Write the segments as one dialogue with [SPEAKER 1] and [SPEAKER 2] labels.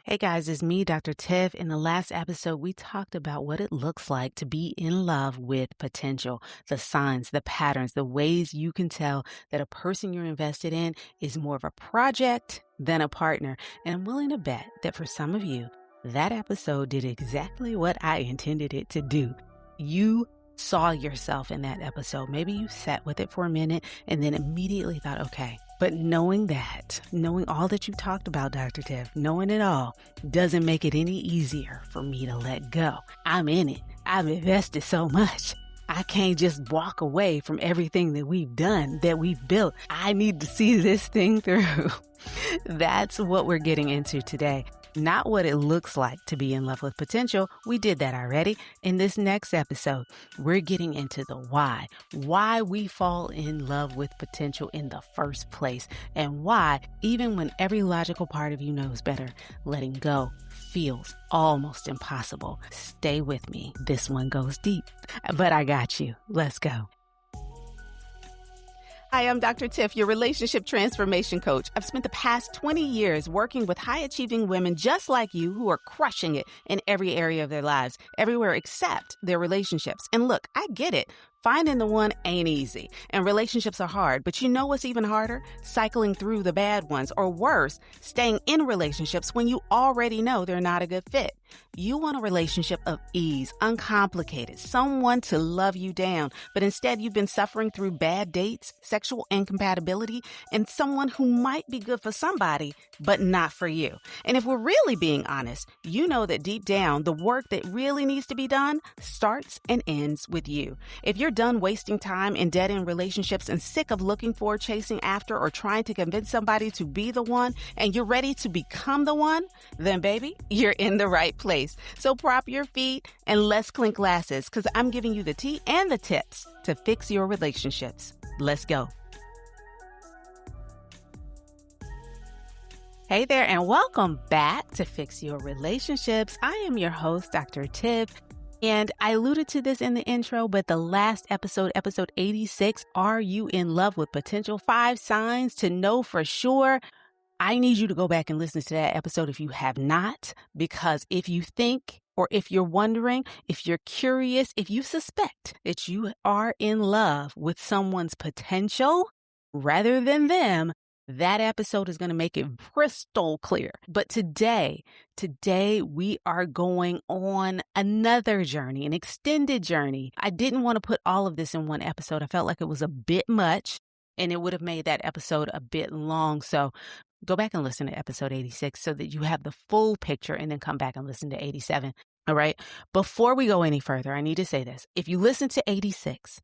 [SPEAKER 1] Hey guys, it's me, Dr. Tiff. In the last episode, we talked about what it looks like to be in love with potential, the signs, the patterns, the ways you can tell that a person you're invested in is more of a project than a partner. And I'm willing to bet that for some of you, that episode did exactly what I intended it to do. You saw yourself in that episode. Maybe you sat with it for a minute and then immediately thought, okay. But knowing all that you talked about, Dr. Tiff, knowing it all doesn't make it any easier for me to let go. I'm in it. I've invested so much. I can't just walk away from everything that we've done, that we've built. I need to see this thing through. That's what we're getting into today. Not what it looks like to be in love with potential. We did that already. In this next episode, we're getting into the why we fall in love with potential in the first place, and why, even when every logical part of you knows better, letting go feels almost impossible. Stay with me. This one goes deep, but I got you. Let's go. Hi, I'm Dr. Tiff, your relationship transformation coach. I've spent the past 20 years working with high-achieving women just like you who are crushing it in every area of their lives, everywhere except their relationships. And look, I get it. Finding the one ain't easy, and relationships are hard. But you know what's even harder? Cycling through the bad ones, or worse, staying in relationships when you already know they're not a good fit. You want a relationship of ease, uncomplicated, someone to love you down, but instead you've been suffering through bad dates, sexual incompatibility, and someone who might be good for somebody, but not for you. And if we're really being honest, you know that deep down, the work that really needs to be done starts and ends with you. If you're done wasting time in dead-end relationships and sick of looking for, chasing after, or trying to convince somebody to be the one, and you're ready to become the one, then baby, you're in the right place. So prop your feet and let's clink glasses, because I'm giving you the tea and the tips to fix your relationships. Let's go. Hey there, and welcome back to Fix Your Relationships. I am your host, Dr. Tiff. And I alluded to this in the intro, but the last episode 86, Are You in Love with Potential? 5 Signs to Know for Sure. I need you to go back and listen to that episode if you have not, because if you think, or if you're wondering, if you're curious, if you suspect that you are in love with someone's potential rather than them, that episode is going to make it crystal clear. But today we are going on another journey, an extended journey. I didn't want to put all of this in one episode. I felt like it was a bit much and it would have made that episode a bit long. So go back and listen to episode 86 so that you have the full picture, and then come back and listen to 87. All right. Before we go any further, I need to say this. If you listen to 86,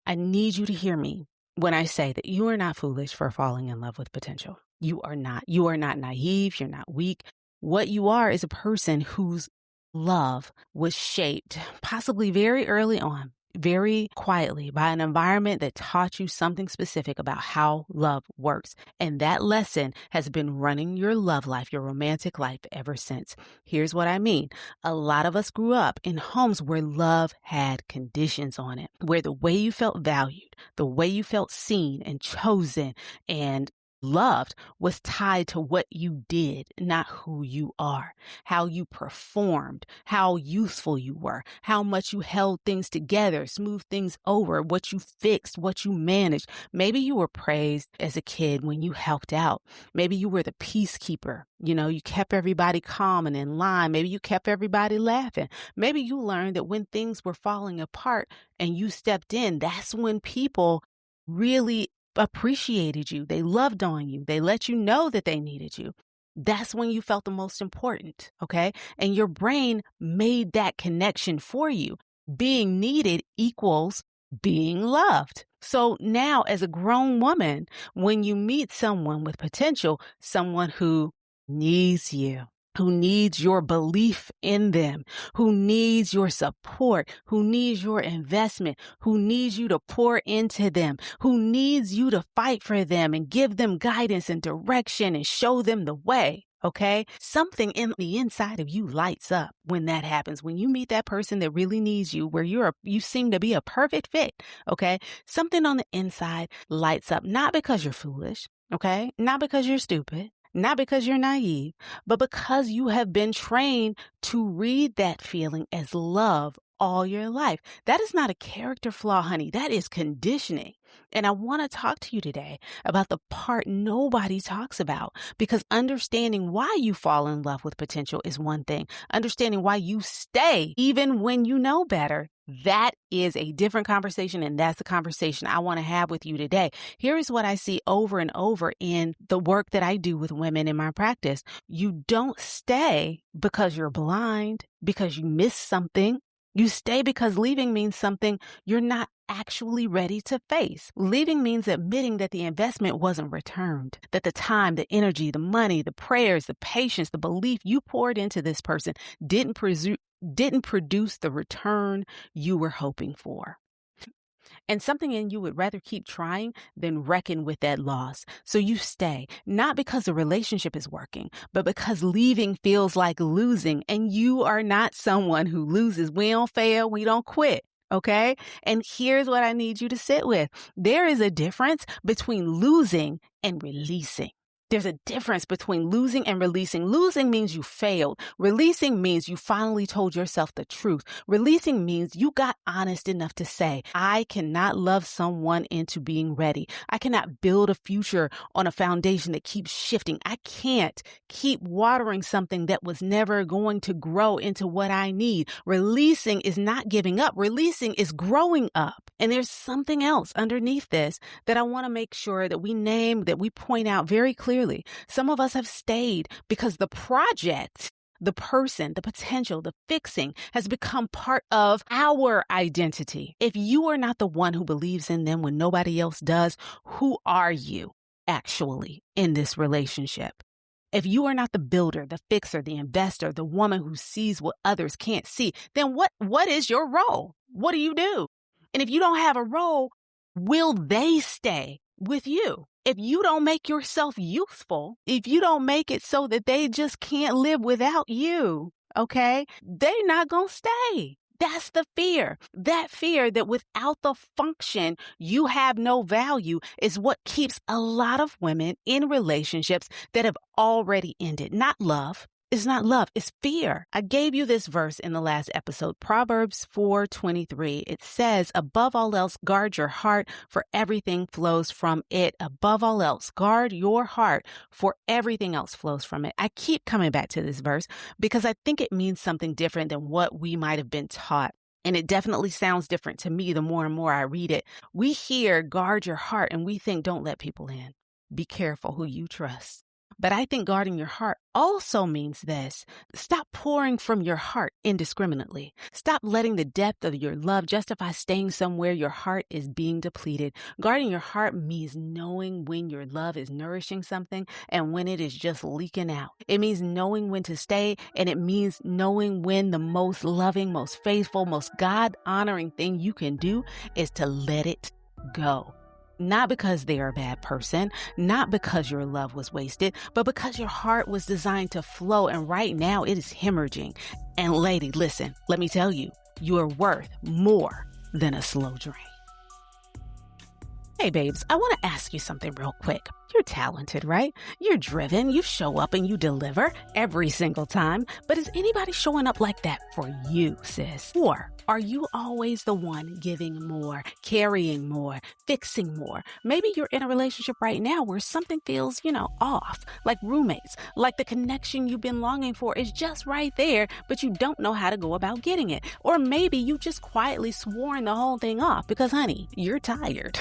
[SPEAKER 1] I need you to hear me when I say that you are not foolish for falling in love with potential. You are not. You are not naive. You're not weak. What you are is a person whose love was shaped possibly very early on, very quietly, by an environment that taught you something specific about how love works. And that lesson has been running your love life, your romantic life, ever since. Here's what I mean. A lot of us grew up in homes where love had conditions on it, where the way you felt valued, the way you felt seen and chosen and loved was tied to what you did, not who you are, how you performed, how useful you were, how much you held things together, smoothed things over, what you fixed, what you managed. Maybe you were praised as a kid when you helped out. Maybe you were the peacekeeper. You kept everybody calm and in line. Maybe you kept everybody laughing. Maybe you learned that when things were falling apart and you stepped in, that's when people really appreciated you. They loved on you. They let you know that they needed you. That's when you felt the most important. Okay. And your brain made that connection for you. Being needed equals being loved. So now, as a grown woman, when you meet someone with potential, someone who needs you, who needs your belief in them, who needs your support, who needs your investment, who needs you to pour into them, who needs you to fight for them and give them guidance and direction and show them the way. Okay. Something in the inside of you lights up when that happens. When you meet that person that really needs you, where you seem to be a perfect fit. Okay. Something on the inside lights up, not because you're foolish. Okay. Not because you're stupid, Not because you're naive, but because you have been trained to read that feeling as love all your life. That is not a character flaw, honey. That is conditioning. And I want to talk to you today about the part nobody talks about, because understanding why you fall in love with potential is one thing. Understanding why you stay even when you know better, that is a different conversation, and that's the conversation I want to have with you today. Here is what I see over and over in the work that I do with women in my practice. You don't stay because you're blind, because you missed something. You stay because leaving means something you're not actually ready to face. Leaving means admitting that the investment wasn't returned, that the time, the energy, the money, the prayers, the patience, the belief you poured into this person didn't produce the return you were hoping for. And something in you would rather keep trying than reckon with that loss. So you stay, not because the relationship is working, but because leaving feels like losing. And you are not someone who loses. We don't fail. We don't quit. Okay. And here's what I need you to sit with. There is a difference between losing and releasing. There's a difference between losing and releasing. Losing means you failed. Releasing means you finally told yourself the truth. Releasing means you got honest enough to say, I cannot love someone into being ready. I cannot build a future on a foundation that keeps shifting. I can't keep watering something that was never going to grow into what I need. Releasing is not giving up. Releasing is growing up. And there's something else underneath this that I want to make sure that we name, that we point out very clearly. Some of us have stayed because the project, the person, the potential, the fixing has become part of our identity. If you are not the one who believes in them when nobody else does, who are you actually in this relationship? If you are not the builder, the fixer, the investor, the woman who sees what others can't see, then what is your role? What do you do? And if you don't have a role, will they stay with you? If you don't make yourself useful, if you don't make it so that they just can't live without you, okay, they're not going to stay. That's the fear. That fear that without the function, you have no value is what keeps a lot of women in relationships that have already ended. Not love. It's not love. It's fear. I gave you this verse in the last episode, Proverbs 4:23. It says, above all else, guard your heart, for everything flows from it. Above all else, guard your heart, for everything else flows from it. I keep coming back to this verse because I think it means something different than what we might have been taught. And it definitely sounds different to me the more and more I read it. We hear guard your heart and we think don't let people in. Be careful who you trust. But I think guarding your heart also means this. Stop pouring from your heart indiscriminately. Stop letting the depth of your love justify staying somewhere your heart is being depleted. Guarding your heart means knowing when your love is nourishing something and when it is just leaking out. It means knowing when to stay, and it means knowing when the most loving, most faithful, most God-honoring thing you can do is to let it go. Not because they're a bad person, not because your love was wasted, but because your heart was designed to flow. And right now it is hemorrhaging. And lady, listen, let me tell you, you are worth more than a slow drain. Hey babes, I want to ask you something real quick. You're talented, right? You're driven. You show up and you deliver every single time. But is anybody showing up like that for you, sis? Or are you always the one giving more, carrying more, fixing more? Maybe you're in a relationship right now where something feels, off, like roommates, like the connection you've been longing for is just right there, but you don't know how to go about getting it. Or maybe you just quietly sworn the whole thing off because, honey, you're tired.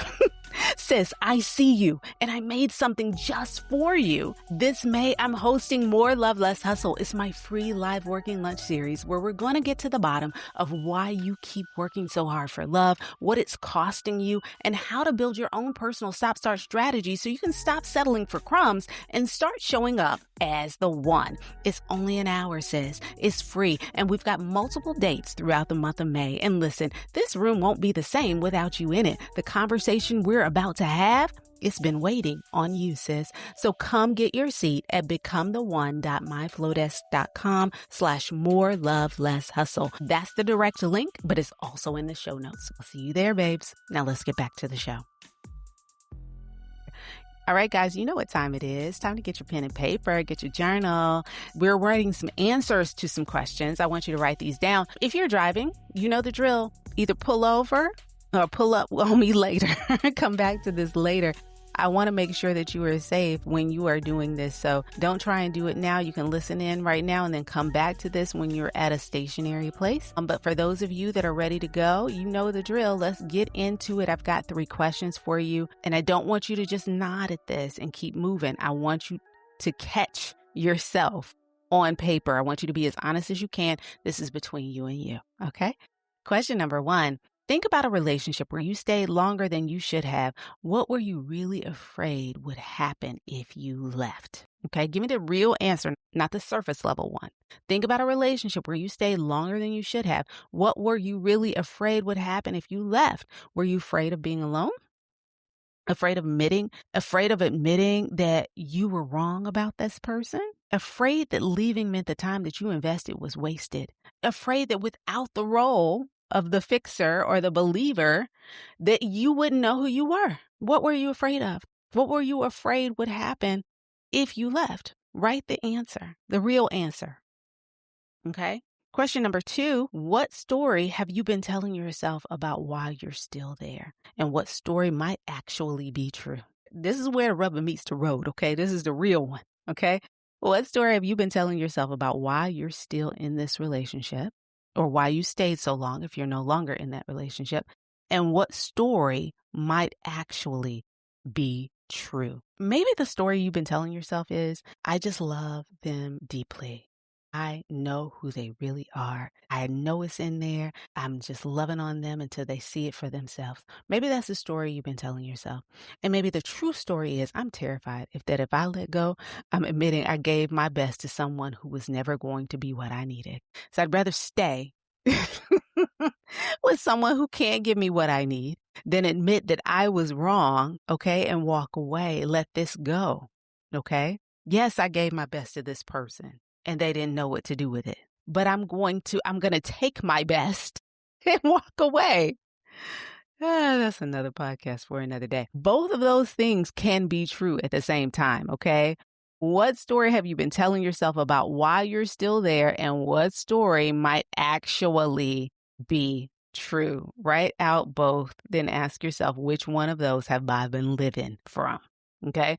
[SPEAKER 1] Sis, I see you, and I made something just for you. This May, I'm hosting More Love, Less Hustle. It's my free live working lunch series where we're going to get to the bottom of why you keep working so hard for love, what it's costing you, and how to build your own personal stop-start strategy so you can stop settling for crumbs and start showing up as the one. It's only an hour, sis. It's free, and we've got multiple dates throughout the month of May. And listen, this room won't be the same without you in it. The conversation we're about to have, it's been waiting on you, sis. So come get your seat at becometheone.myflowdesk.com/more love, less hustle. That's the direct link, but it's also in the show notes. I'll see you there, babes. Now let's get back to the show. All right, guys, you know what time it is. Time to get your pen and paper, get your journal. We're writing some answers to some questions. I want you to write these down. If you're driving, you know the drill. Either pull over or pull up on me later. Come back to this later. I want to make sure that you are safe when you are doing this. So don't try and do it now. You can listen in right now and then come back to this when you're at a stationary place. But for those of you that are ready to go, you know the drill. Let's get into it. I've got 3 questions for you. And I don't want you to just nod at this and keep moving. I want you to catch yourself on paper. I want you to be as honest as you can. This is between you and you. Okay? Question number 1. Think about a relationship where you stayed longer than you should have. What were you really afraid would happen if you left? Okay, give me the real answer, not the surface level one. Think about a relationship where you stayed longer than you should have. What were you really afraid would happen if you left? Were you afraid of being alone? Afraid of admitting that you were wrong about this person? Afraid that leaving meant the time that you invested was wasted? Afraid that without the role of the fixer or the believer, that you wouldn't know who you were? What were you afraid of? What were you afraid would happen if you left? Write the answer, the real answer. Okay. Question number 2, what story have you been telling yourself about why you're still there? And what story might actually be true? This is where the rubber meets the road, okay? This is the real one, okay? What story have you been telling yourself about why you're still in this relationship, or why you stayed so long if you're no longer in that relationship? And what story might actually be true? Maybe the story you've been telling yourself is, I just love them deeply. I know who they really are. I know it's in there. I'm just loving on them until they see it for themselves. Maybe that's the story you've been telling yourself. And maybe the true story is, I'm terrified if I let go, I'm admitting I gave my best to someone who was never going to be what I needed. So I'd rather stay with someone who can't give me what I need than admit that I was wrong, okay, and walk away. Let this go, okay? Yes, I gave my best to this person, and they didn't know what to do with it. But I'm going to take my best and walk away. That's another podcast for another day. Both of those things can be true at the same time, okay? What story have you been telling yourself about why you're still there, and what story might actually be true? Write out both, then ask yourself, which one of those have I been living from? Okay?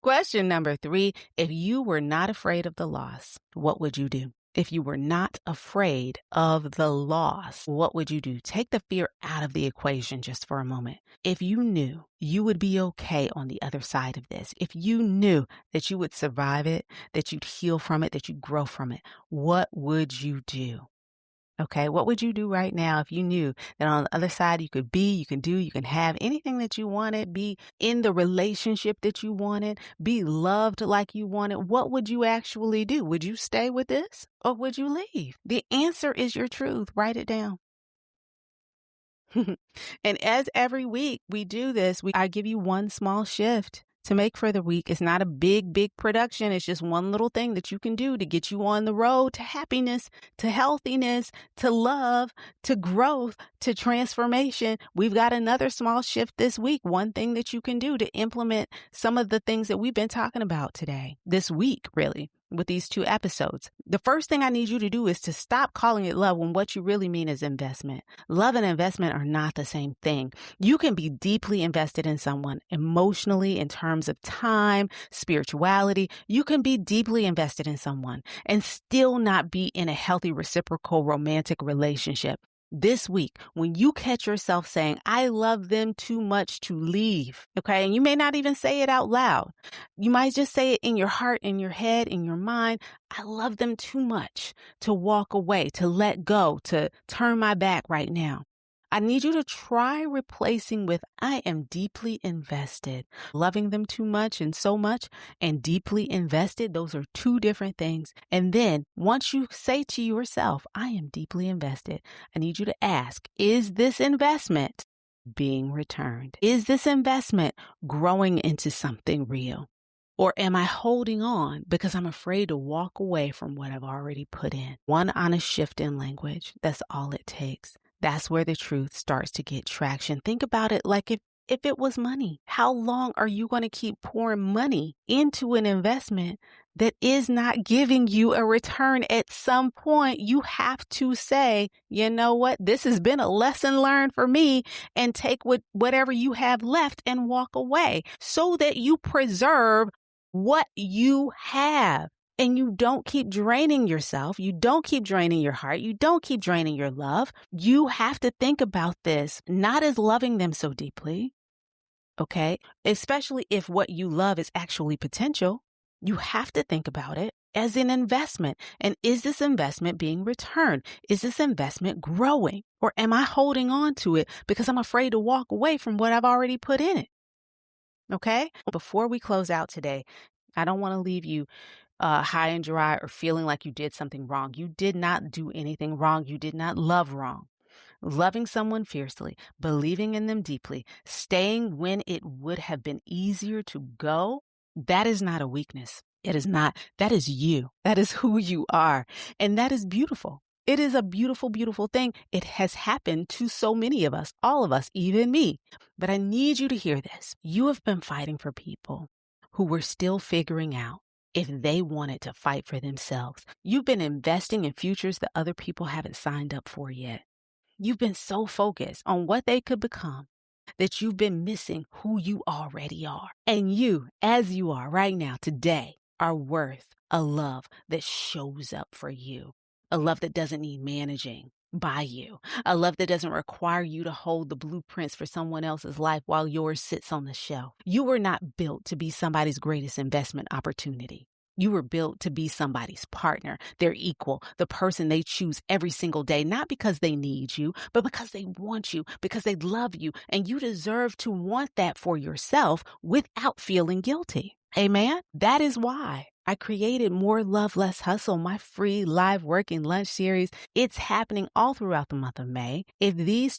[SPEAKER 1] Question number 3, if you were not afraid of the loss, what would you do? If you were not afraid of the loss, what would you do? Take the fear out of the equation just for a moment. If you knew you would be okay on the other side of this, if you knew that you would survive it, that you'd heal from it, that you'd grow from it, what would you do? Okay, what would you do right now if you knew that on the other side you could be, you can do, you can have anything that you wanted, be in the relationship that you wanted, be loved like you wanted? What would you actually do? Would you stay with this, or would you leave? The answer is your truth. Write it down. And as every week we do this, I give you one small shift to make for the week. It's not a big production. It's just one little thing that you can do to get you on the road to happiness, to healthiness, to love, to growth, to transformation. We've got another small shift this week. One thing that you can do to implement some of the things that we've been talking about today, this week, really, with these 2 episodes. The first thing I need you to do is to stop calling it love when what you really mean is investment. Love and investment are not the same thing. You can be deeply invested in someone emotionally, in terms of time, spirituality. You can be deeply invested in someone and still not be in a healthy reciprocal romantic relationship. This week, when you catch yourself saying, I love them too much to leave, okay, and you may not even say it out loud. You might just say it in your heart, in your head, in your mind. I love them too much to walk away, to let go, to turn my back right now. I need you to try replacing with, I am deeply invested. Loving them too much and so much and deeply invested, those are 2 different things. And then once you say to yourself, I am deeply invested, I need you to ask, is this investment being returned? Is this investment growing into something real? Or am I holding on because I'm afraid to walk away from what I've already put in? One honest shift in language, that's all it takes. That's where the truth starts to get traction. Think about it like if if it was money? How long are you going to keep pouring money into an investment that is not giving you a return? At some point, you have to say, you know what? This has been a lesson learned for me, and take whatever you have left and walk away so that you preserve what you have. And you don't keep draining yourself. You don't keep draining your heart. You don't keep draining your love. You have to think about this not as loving them so deeply, okay? Especially if what you love is actually potential. You have to think about it as an investment. And is this investment being returned? Is this investment growing? Or am I holding on to it because I'm afraid to walk away from what I've already put in it? Okay? Before we close out today, I don't want to leave you high and dry or feeling like you did something wrong. You did not do anything wrong. You did not love wrong. Loving someone fiercely, believing in them deeply, staying when it would have been easier to go, that is not a weakness. It is not. That is you. That is who you are. And that is beautiful. It is a beautiful, beautiful thing. It has happened to so many of us, all of us, even me. But I need you to hear this. You have been fighting for people who were still figuring out if they wanted to fight for themselves. You've been investing in futures that other people haven't signed up for yet. You've been so focused on what they could become that you've been missing who you already are. And you, as you are right now, today, are worth a love that shows up for you. A love that doesn't need managing by you. A love that doesn't require you to hold the blueprints for someone else's life while yours sits on the shelf. You were not built to be somebody's greatest investment opportunity. You were built to be somebody's partner, their equal, the person they choose every single day, not because they need you, but because they want you, because they love you, and you deserve to want that for yourself without feeling guilty. Amen? That is why I created More Love, Less Hustle, my free live working lunch series. It's happening all throughout the month of May. If these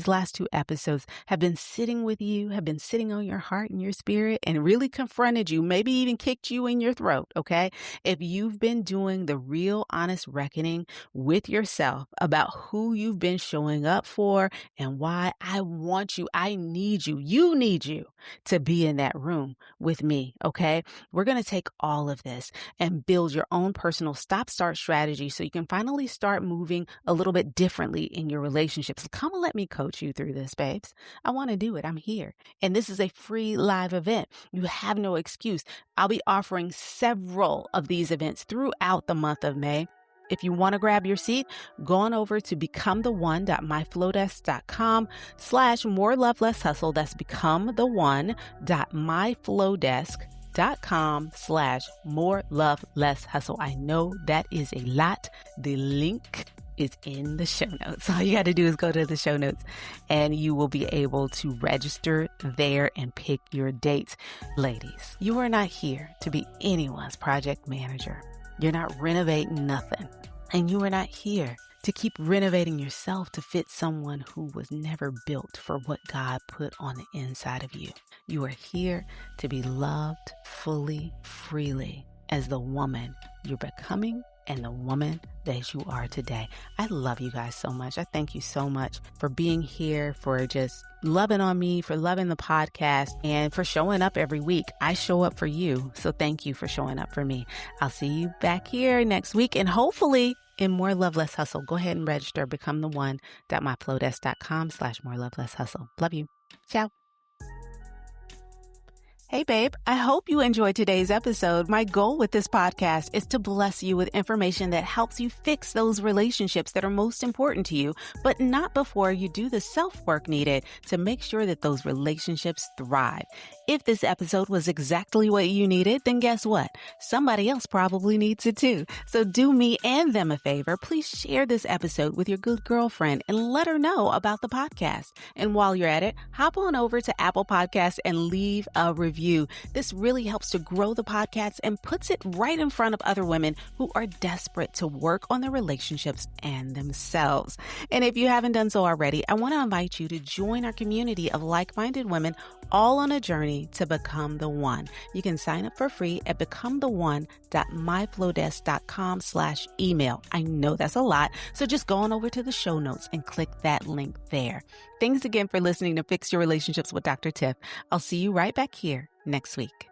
[SPEAKER 1] last two episodes have been sitting with you, have been sitting on your heart and your spirit and really confronted you, maybe even kicked you in your throat, okay? If you've been doing the real honest reckoning with yourself about who you've been showing up for and why, I want you, I need you need you to be in that room with me, okay? We're going to take all of this and build your own personal stop-start strategy so you can finally start moving a little bit differently in your relationships. Come and let me coach you through this, babes. I want to do it. I'm here. And this is a free live event. You have no excuse. I'll be offering several of these events throughout the month of May. If you want to grab your seat, go on over to becometheone.myflowdesk.com/more love, less hustle. That's becometheone.myflowdesk.com/more love, less hustle. I know that is a lot. The link is in the show notes. All you got to do is go to the show notes and you will be able to register there and pick your dates. Ladies, you are not here to be anyone's project manager. You're not renovating nothing. And you are not here to keep renovating yourself to fit someone who was never built for what God put on the inside of you. You are here to be loved fully, freely as the woman you're becoming and the woman that you are today. I love you guys so much. I thank you so much for being here, for just loving on me, for loving the podcast, and for showing up every week. I show up for you. So thank you for showing up for me. I'll see you back here next week and hopefully in More Love, Less Hustle. Go ahead and register. becometheone.myflowdesk.com/more love, less hustle. Love you. Ciao. Hey, babe, I hope you enjoyed today's episode. My goal with this podcast is to bless you with information that helps you fix those relationships that are most important to you, but not before you do the self-work needed to make sure that those relationships thrive. If this episode was exactly what you needed, then guess what? Somebody else probably needs it too. So do me and them a favor. Please share this episode with your good girlfriend and let her know about the podcast. And while you're at it, hop on over to Apple Podcasts and leave a review. This really helps to grow the podcast and puts it right in front of other women who are desperate to work on their relationships and themselves. And if you haven't done so already, I want to invite you to join our community of like-minded women all on a journey journey to become the one. You can sign up for free at becometheone.myflowdesk.com/email. I know that's a lot, so just go on over to the show notes and click that link there. Thanks again for listening to Fix Your Relationships with Dr. Tiff. I'll see you right back here next week.